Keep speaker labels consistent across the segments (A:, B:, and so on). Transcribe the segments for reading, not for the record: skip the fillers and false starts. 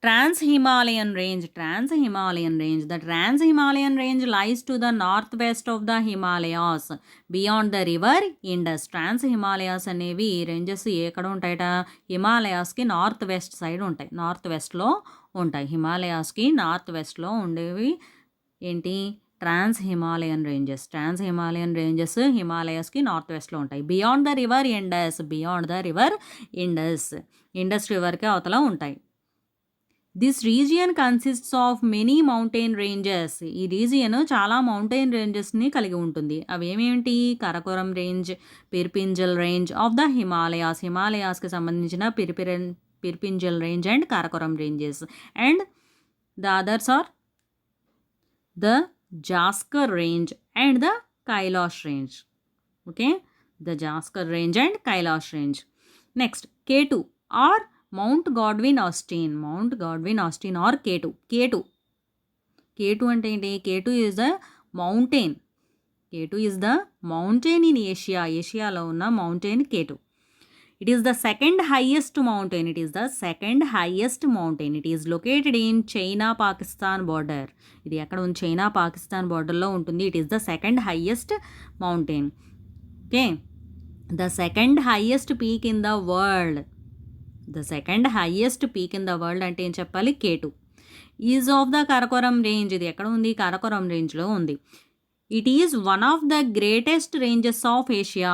A: Trans-Himalayan range. The Trans-Himalayan range lies to the northwest of the Himalayas beyond the river Indus. Trans-Himalayas అనేవి ranges ఎక్కడ ఉంటాయట, హిమాలయాస్కి north west side ఉంటాయి, north వెస్ట్లో ఉంటాయి. హిమాలయాస్కి నార్త్ వెస్ట్లో ఉండేవి ఏంటి, ట్రాన్స్ హిమాలయన్ రేంజెస్. హిమాలయాస్కి నార్త్ వెస్ట్లో ఉంటాయి. బియాండ్ ద రివర్ ఇండస్ రివర్కి అవతల ఉంటాయి. This region consists of many mountain ranges. ఈ రీజియన్ చాలా మౌంటైన్ రేంజెస్ని కలిగి ఉంటుంది. అవి ఏమేమిటి, Karakoram range, Pir Panjal range of the హిమాలయాస్కి సంబంధించిన Pir Panjal range and Karakoram ranges. And the others are the Zanskar range and the Kailash range. Okay, the Zanskar range and Kailash range. Next K2 or mount Godwin Austen or K2. అంటే ఏంటి, K2 is the mountain. In ఏషియాలో ఉన్న mountain K2. It is the second highest mountain. It is located in China Pakistan border. ఇది ఎక్కడ ఉంది, China Pakistan బార్డర్లో ఉంటుంది. It is the second highest mountain. Okay, the second highest peak in the world. అంటే ఏం చెప్పాలి, K2 is of the Karakoram range. ఇది ఎక్కడ ఉంది, కరకోరం రేంజ్లో ఉంది. It is one of the greatest ranges of Asia.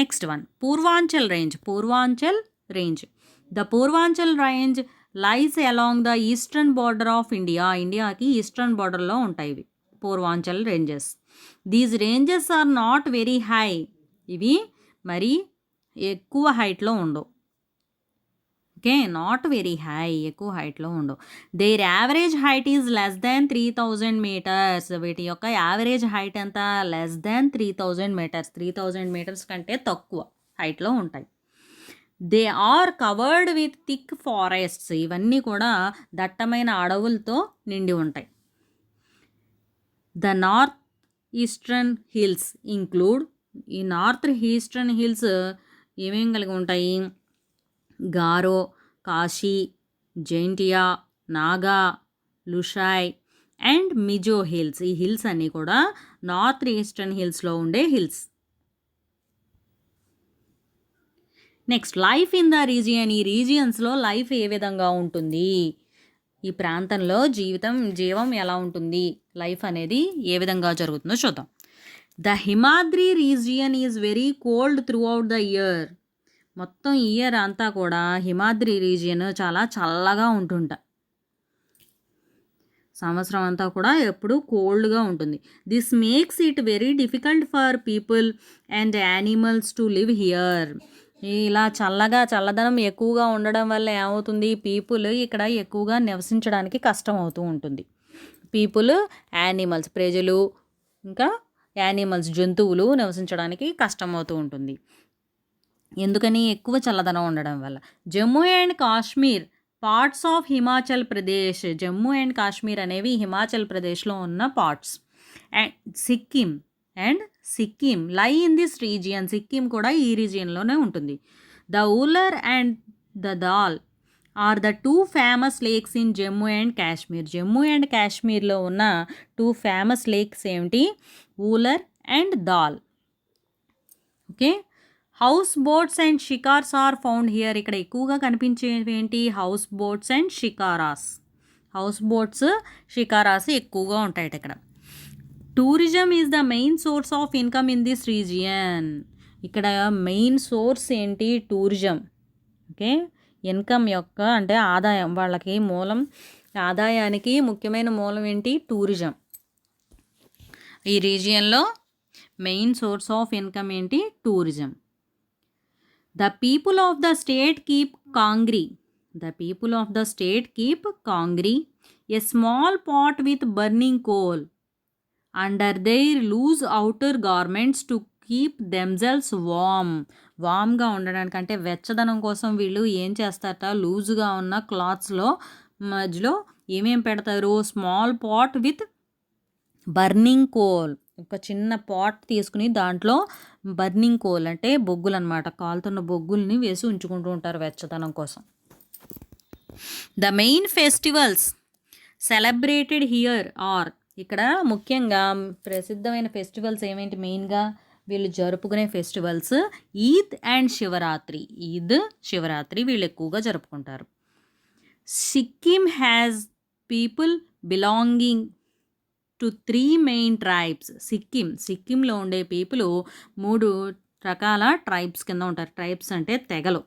A: Next one, Purvanchal range. The Purvanchal range lies along the eastern border of ఇండియాకి eastern బార్డర్లో ఉంటాయి ఇవి Purvanchal ranges. These ranges are not very high. ఇవి మరి ఎక్కువ హైట్లో ఉండవు. ఓకే, నాట్ వెరీ హై, ఎక్కువ హైట్లో ఉండవు. Their average height is less than 3000 metres. వీటి యొక్క యావరేజ్ హైట్ ఎంత, లెస్ దాన్ 3000 మీటర్స్. 3000 మీటర్స్ కంటే తక్కువ హైట్లో ఉంటాయి. They are covered with thick forests. ఇవన్నీ కూడా దట్టమైన అడవులతో నిండి ఉంటాయి. The north eastern hills include. ఈ నార్త్ ఈస్టర్న్ హిల్స్ ఏమేం కలిగి ఉంటాయి, గారో, కాశీ, జైంటియా, నాగా, లుషాయ్ అండ్ మిజో హిల్స్. ఈ హిల్స్ అన్నీ కూడా నార్త్ ఈస్టర్న్ హిల్స్లో ఉండే hills. Next, life in the region. ఈ రీజియన్స్లో లైఫ్ ఏ విధంగా ఉంటుంది, ఈ ప్రాంతంలో జీవం ఎలా ఉంటుంది, లైఫ్ అనేది ఏ విధంగా జరుగుతుందో చూద్దాం. The Himadri region is very cold through out the year. మొత్తం ఇయర్ అంతా కూడా హిమాద్రి రీజియన్ చాలా చల్లగా ఉంటుంట. సంవత్సరం అంతా కూడా ఎప్పుడు కోల్డ్గా ఉంటుంది. This makes it very difficult for people and animals to live here. ఇలా చల్లదనం ఎక్కువగా ఉండడం వల్ల ఏమవుతుంది, పీపుల్ ఇక్కడ ఎక్కువగా నివసించడానికి కష్టం అవుతూ ఉంటుంది. పీపుల్, యానిమల్స్, ప్రజలు, ఇంకా యానిమల్స్, జంతువులు నివసించడానికి కష్టమవుతూ ఉంటుంది. ఎందుకని, ఎక్కువ చల్లదనం ఉండడం వల్ల. Jammu and Kashmir parts of Himachal Pradesh. Jammu and Kashmir అనేవి హిమాచల్ ప్రదేశ్లో ఉన్న పార్ట్స్. అండ్ సిక్కిం లై ఇన్ దిస్ రీజియన్. సిక్కిం కూడా ఈ రీజియన్లోనే ఉంటుంది. The Wular and the Dal are the 2 famous lakes in Jammu and కాశ్మీర్లో ఉన్న 2 ఫేమస్ లేక్స్ ఏమిటి, Wular and Dal. Okay, house boats and shikaras are found here. ఇక్కడ ఎక్కువగా కనిపించేవి ఏంటి, హౌస్ బోట్స్ అండ్ షికారాస్ ఎక్కువగా ఉంటాయి ఇక్కడ. Tourism is the main source of income in this region. ఇక్కడ మెయిన్ సోర్స్ ఏంటి, టూరిజం. ఓకే, ఇన్కమ్ యొక్క అంటే ఆదాయం, వాళ్ళకి ఆదాయానికి ముఖ్యమైన మూలం ఏంటి, టూరిజం. ఈ రీజియన్లో మెయిన్ సోర్స్ ఆఫ్ ఇన్కమ్ ఏంటి, tourism. The people of the state keep kangri, a small pot with burning coal under their loose outer garments to keep themselves వామ్గా ఉండడానికి, అంటే వెచ్చదనం కోసం వీళ్ళు ఏం చేస్తారట, లూజుగా ఉన్న క్లాత్స్లో మధ్యలో ఏమేం పెడతారు, small pot with burning coal. ఒక చిన్న పాట్ తీసుకుని దాంట్లో బర్నింగ్ కోల్ అంటే బొగ్గులు అనమాట, కాలుతున్న బొగ్గుల్ని వేసి ఉంచుకుంటూ ఉంటారు వెచ్చదనం కోసం. The main festivals celebrated here are, ఇక్కడ ముఖ్యంగా ప్రసిద్ధమైన ఫెస్టివల్స్ ఏమేంటి, మెయిన్గా వీళ్ళు జరుపుకునే ఫెస్టివల్స్ ఈద్ అండ్ శివరాత్రి. ఈద్, శివరాత్రి వీళ్ళు ఎక్కువగా జరుపుకుంటారు. Sikkim has people belonging to 3 main tribes. సిక్కింలో ఉండే పీపుల్ 3 రకాల ట్రైబ్స్ కింద ఉంటారు. ట్రైబ్స్ అంటే తెగలు,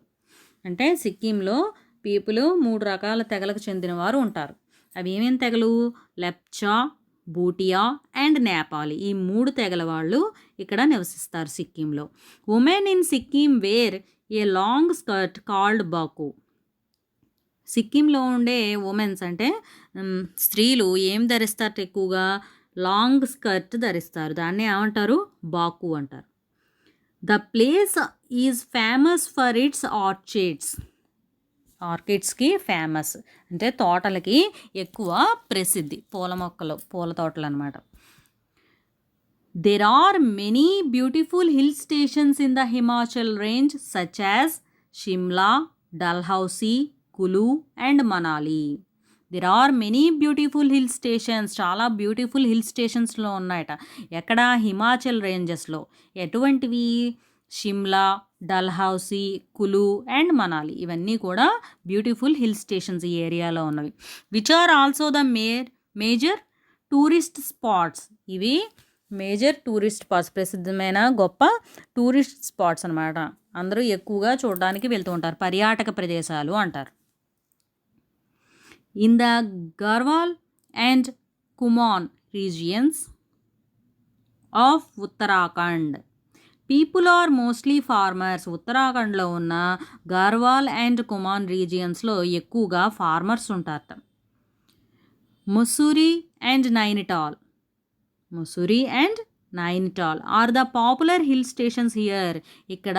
A: అంటే సిక్కింలో పీపుల్ 3 రకాల తెగలకు చెందిన వారు ఉంటారు. అవి ఏమేమి తెగలు, లెప్చా, బూటియా అండ్ నేపాలి. ఈ 3 తెగల వాళ్ళు ఇక్కడ నివసిస్తారు సిక్కింలో. Women in Sikkim wear a long skirt called bakhu. సిక్కింలో ఉండే ఉమెన్స్ అంటే స్త్రీలు ఏం ధరిస్తారు, ఎక్కువగా లాంగ్ స్కర్ట్ ధరిస్తారు. దాన్ని ఏమంటారు, బాకు అంటారు. The place is famous for its ఆర్కిడ్స్కి ఫేమస్, అంటే తోటలకి ఎక్కువ ప్రసిద్ధి, పూల తోటలు అనమాట. There are many beautiful hill stations in the Himachal range such as Shimla, Dalhousie, Kullu and Manali. There are many beautiful hill stations, చాలా బ్యూటిఫుల్ హిల్ స్టేషన్స్లో ఉన్నాయట. ఎక్కడ, హిమాచల్ రేంజెస్లో. ఎటువంటివి, షిమ్లా, డల్హౌసీ, కులు అండ్ మనాలి, ఇవన్నీ కూడా బ్యూటిఫుల్ హిల్ స్టేషన్స్ ఈ ఏరియాలో ఉన్నవి. Which are also the major tourist spots. ఇవి మేజర్ టూరిస్ట్ స్పాట్స్, ప్రసిద్ధమైన గొప్ప టూరిస్ట్ స్పాట్స్ అనమాట. అందరూ ఎక్కువగా చూడడానికి వెళ్తూ ఉంటారు, పర్యాటక ప్రదేశాలు అంటారు. In the Garhwal and Kumaon regions of Uttarakhand people are mostly farmers. ఉత్తరాఖండ్లో ఉన్న గర్వాల్ అండ్ కుమాన్ రీజియన్స్లో ఎక్కువగా ఫార్మర్స్ ఉంటారట. Mussoorie and Nainital are the popular hill stations here. ఇక్కడ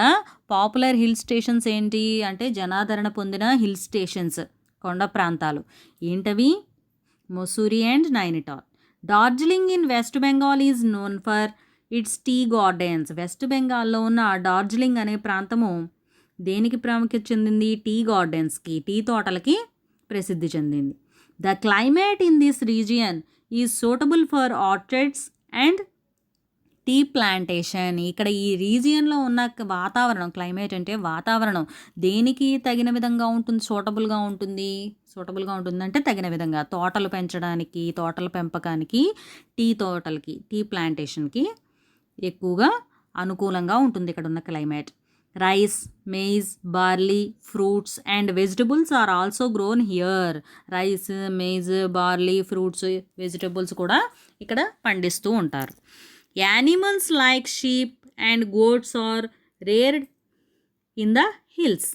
A: పాపులర్ హిల్ స్టేషన్స్ ఏంటి అంటే జనాదరణ పొందిన హిల్ స్టేషన్స్, కొండ ప్రాంతాలు ఏంటవి, Mussoorie and Nainital. Darjeeling in West Bengal is known for its tea gardens. West బెంగాల్లో ఉన్న డార్జిలింగ్ అనే ప్రాంతము దేనికి ప్రాముఖ్యత చెందింది, టీ గార్డెన్స్కి, టీ తోటలకి ప్రసిద్ధి చెందింది. The climate in this region is suitable for orchards and tea plantation. ఇక్కడ ఈ రీజియన్లో ఉన్న వాతావరణం, క్లైమేట్ అంటే వాతావరణం, దేనికి తగిన విధంగా ఉంటుంది, సూటబుల్గా ఉంటుందంటే తగిన విధంగా తోటలు పెంచడానికి, తోటల పెంపకానికి, టీ తోటలకి, టీ ప్లాంటేషన్కి ఎక్కువగా అనుకూలంగా ఉంటుంది ఇక్కడ ఉన్న climate. Rice, maize, barley, fruits and vegetables are also grown here. Rice, maize, barley, fruits, vegetables కూడా ఇక్కడ పండిస్తూ ఉంటారు. Animals like sheep and goats are reared in the hills.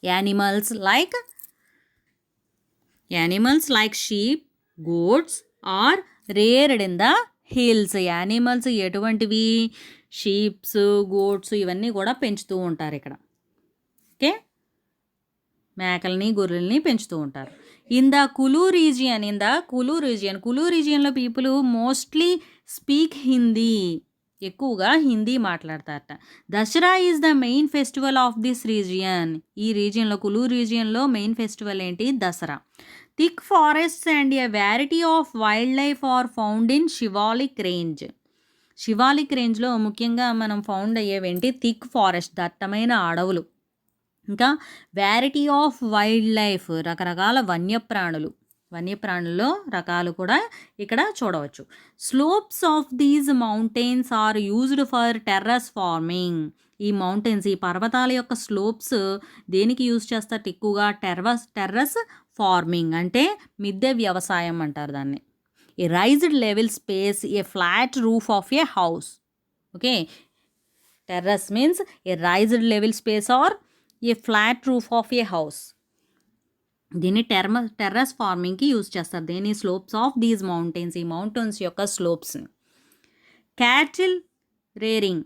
A: Animals like sheep, goats are reared in the hills. Animals ఎటువంటివి, sheeps, goats ఇవన్నీ కూడా పెంచుతూ ఉంటారు ఇక్కడ. ఓకే, మేకల్ని, గొర్రెల్ని పెంచుతూ ఉంటారు. ఇన్ ద కులు రీజియన్లో పీపుల్ మోస్ట్లీ స్పీక్ హిందీ. ఎక్కువగా హిందీ మాట్లాడతారట. Dussehra is the main festival of this region. ఈ రీజియన్లో, కులు రీజియన్లో మెయిన్ ఫెస్టివల్ ఏంటి, Dussehra. Thick forests and a variety of wild life are found in Shivalik రేంజ్లో ముఖ్యంగా మనం ఫౌండ్ అయ్యేవేంటి, థిక్ ఫారెస్ట్, దట్టమైన అడవులు. ఇంకా వెరైటీ ఆఫ్ వైల్డ్ లైఫ్, రకరకాల వన్యప్రాణుల్లో రకాలు కూడా ఇక్కడ చూడవచ్చు. Slopes of these mountains are used for terrace farming. ఈ మౌంటైన్స్, ఈ పర్వతాల యొక్క స్లోప్స్ దేనికి యూజ్ చేస్తారు ఎక్కువగా, టెర్రస్ ఫార్మింగ్ అంటే మిద్దె వ్యవసాయం అంటారు దాన్ని. A raised level space, a flat roof of a house. Okay, terrace means a raised level space or a flat roof of a house. దీన్ని టెర్రస్ ఫార్మింగ్కి యూజ్ చేస్తారు. దీని స్లోప్స్ ఆఫ్ దీస్ మౌంటైన్స్, ఈ మౌంటైన్స్ యొక్క స్లోప్స్ని. Cattle rearing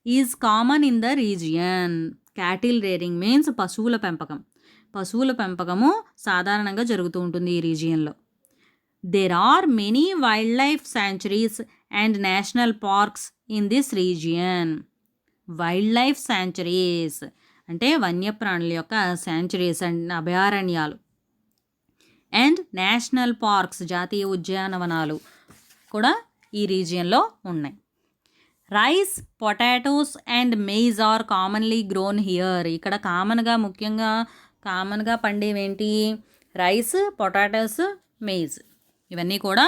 A: is common in the region. Cattle rearing means పశువుల పెంపకము సాధారణంగా జరుగుతూ ఉంటుంది ఈ రీజియన్లో. There are many wild life sanctuaries and national parks in this region. Wild life sanctuaries అంటే వన్యప్రాణుల యొక్క శాంచురీస్ అండ్ అభయారణ్యాలు. అండ్ నేషనల్ పార్క్స్ జాతీయ ఉద్యానవనాలు కూడా ఈ రీజియన్లో ఉన్నాయి. Rice, potatoes and maize are commonly grown here. ఇక్కడ కామన్గా పండేవేంటి? రైస్, పొటాటోస్, మెయిజ్, ఇవన్నీ కూడా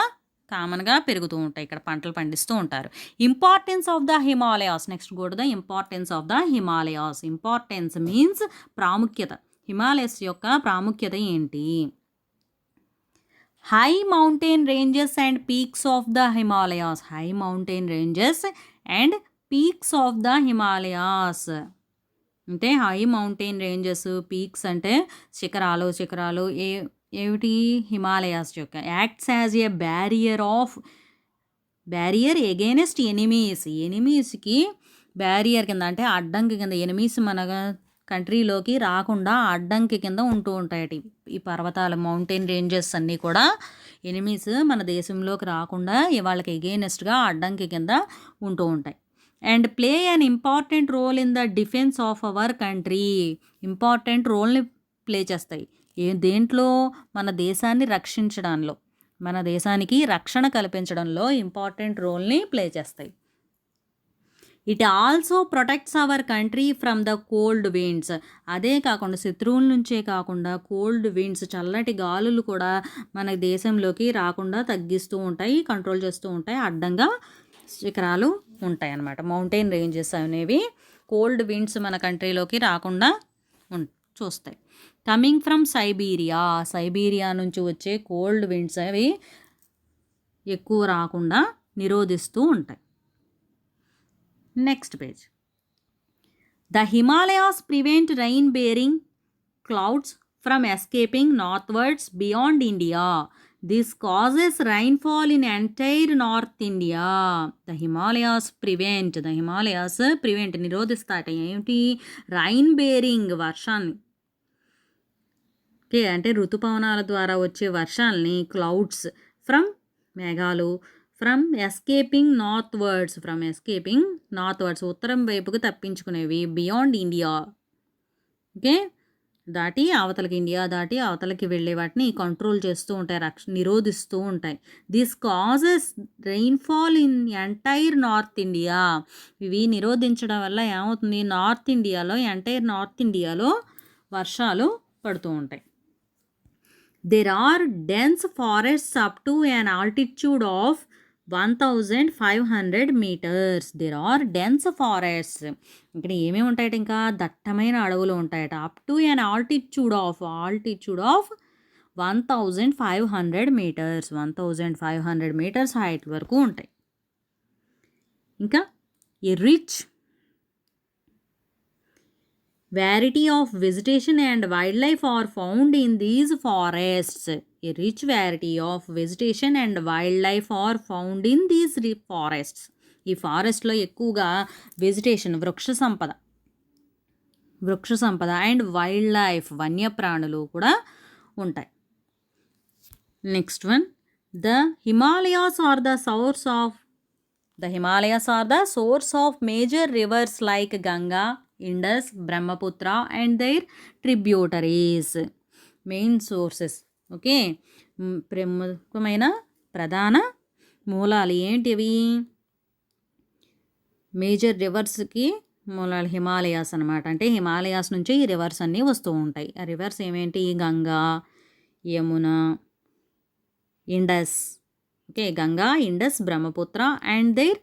A: కామన్గా పెరుగుతూ ఉంటాయి. ఇక్కడ పంటలు పండిస్తూ ఉంటారు. Importance of the Himalayas. Next go to the importance of the Himalayas. Importance means ప్రాముఖ్యత. హిమాలయస్ యొక్క ప్రాముఖ్యత ఏంటి? High mountain ranges and peaks of the Himalayas. High mountain ranges and peaks of the Himalayas అంటే హై మౌంటైన్ రేంజెస్, పీక్స్ అంటే శిఖరాలు ఏమిటి? హిమాలయాస్ యొక్క acts as a barrier against ఎనిమీస్కి బ్యారియర్ కింద అంటే అడ్డంకి కింద. ఎనిమీస్ మన కంట్రీలోకి రాకుండా అడ్డంకి కింద ఉంటూ ఉంటాయట ఈ పర్వతాలు, మౌంటైన్ రేంజెస్ అన్నీ కూడా. ఎనిమీస్ మన దేశంలోకి రాకుండా వాళ్ళకి ఎగైనెస్ట్గా అడ్డంకి కింద ఉంటూ ఉంటాయి. And play an important role in the defence of our country. Important రోల్ని ప్లే చేస్తాయి. దేంట్లో? మన దేశాన్ని రక్షించడంలో, మన దేశానికి రక్షణ కల్పించడంలో ఇంపార్టెంట్ రోల్ని ప్లే చేస్తాయి. It also protects our country from the cold winds. అదే కాకుండా శత్రువుల నుంచే కాకుండా కోల్డ్ విండ్స్, చల్లటి గాలులు కూడా మన దేశంలోకి రాకుండా తగ్గిస్తూ ఉంటాయి, కంట్రోల్ చేస్తూ ఉంటాయి. అడ్డంగా శిఖరాలు ఉంటాయి అన్నమాట. మౌంటైన్ రేంజెస్ అనేవి కోల్డ్ విండ్స్ మన కంట్రీలోకి రాకుండా చూస్తాయి. కమింగ్ ఫ్రమ్ సైబీరియా నుంచి వచ్చే కోల్డ్ విండ్స్ అవి ఎక్కువ రాకుండా నిరోధిస్తూ ఉంటాయి. Next page. The Himalayas prevent rain bearing clouds from escaping northwards beyond India. This causes rainfall in entire north India. The Himalayas prevent నిరోధిస్తాట ఏమిటి? రైన్ బేరింగ్ వర్షాన్ని, ఓకే, అంటే ఋతుపవనాల ద్వారా వచ్చే వర్షాలని, క్లౌడ్స్, ఫ్రమ్ మేఘాలు, ఫ్రమ్ ఎస్కేపింగ్ నార్త్వర్డ్స్ ఉత్తరం వైపుకు తప్పించుకునేవి, బియాండ్ ఇండియా, ఓకే, ఇండియా దాటి అవతలకి వెళ్ళే వాటిని కంట్రోల్ చేస్తూ ఉంటాయి, నిరోధిస్తూ ఉంటాయి. This causes rainfall in entire north India. ఇవి నిరోధించడం వల్ల ఏమవుతుంది? ఎంటైర్ నార్త్ ఇండియాలో వర్షాలు పడుతూ ఉంటాయి. There are dense forests up to an altitude of 1500 meters. There are dense forests. ఇక్కడ ఏమేమి ఉంటాయట? ఇంకా దట్టమైన అడవులు ఉంటాయట. Up to an altitude of 1500 meters. 1500 meters height వరకు ఉంటాయి. ఇంకా a rich variety of vegetation and wildlife are found in these forests. A rich variety of vegetation and wildlife are found in these forests. ఈ ఫారెస్ట్లో ఎక్కువగా vegetation, వృక్ష సంపద and wild life, వన్యప్రాణులు కూడా ఉంటాయి. Next one. The Himalayas are the source of major rivers like Ganga, Indus, Brahmaputra and their tributaries. Main sources, okay, ప్రముఖమైన ప్రధాన మూలాలు ఏంటివి? మేజర్ రివర్స్కి మూలాలు హిమాలయాస్ అనమాట. అంటే హిమాలయాస్ నుంచి ఈ రివర్స్ అన్నీ వస్తూ ఉంటాయి. ఆ రివర్స్ ఏమేంటి? Ganga, Yamuna, Indus, okay, Ganga, Indus, Brahmaputra and their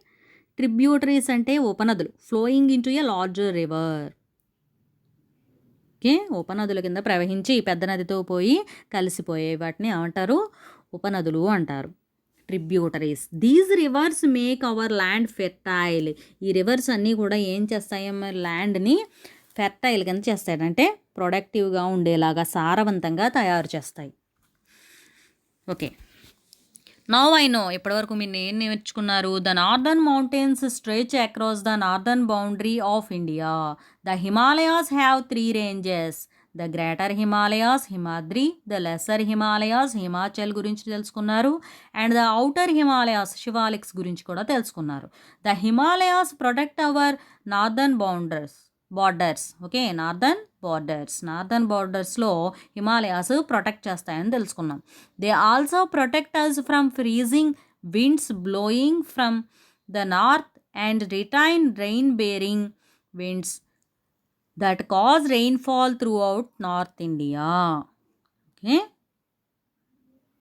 A: tributaries అంటే ఉపనదులు, flowing into a larger river, okay, ఉపనదుల కింద ప్రవహించి పెద్ద నదితో పోయి కలిసిపోయే వాటిని ఏమంటారు? ఉపనదులు అంటారు, tributaries. These reverse make our land fertile. ఈ రివర్స్ అన్నీ కూడా ఏం చేస్తాయి? ల్యాండ్ని ఫెర్టైల్ కింద చేస్తాయి, అంటే ప్రొడక్టివ్గా ఉండేలాగా, సారవంతంగా తయారు చేస్తాయి. Okay, now I know. ఇప్పటివరకు మీరు ఏం నేర్చుకున్నారు? The northern mountains stretch across the northern boundary of India. The Himalayas have 3 ranges. The greater Himalayas Himadri, the lesser Himalayas Himachal గురించి తెలుసుకున్నారు. And the outer Himalayas Shivaliks గురించి కూడా తెలుసుకున్నారు. The Himalayas protect our northern borders okay, northern బార్డర్స్లో హిమాలయాస్ ప్రొటెక్ట్ చేస్తాయని తెలుసుకున్నాం. They also protect us from freezing winds blowing from the north and retain rain bearing winds that cause rainfall throughout North India. Okay.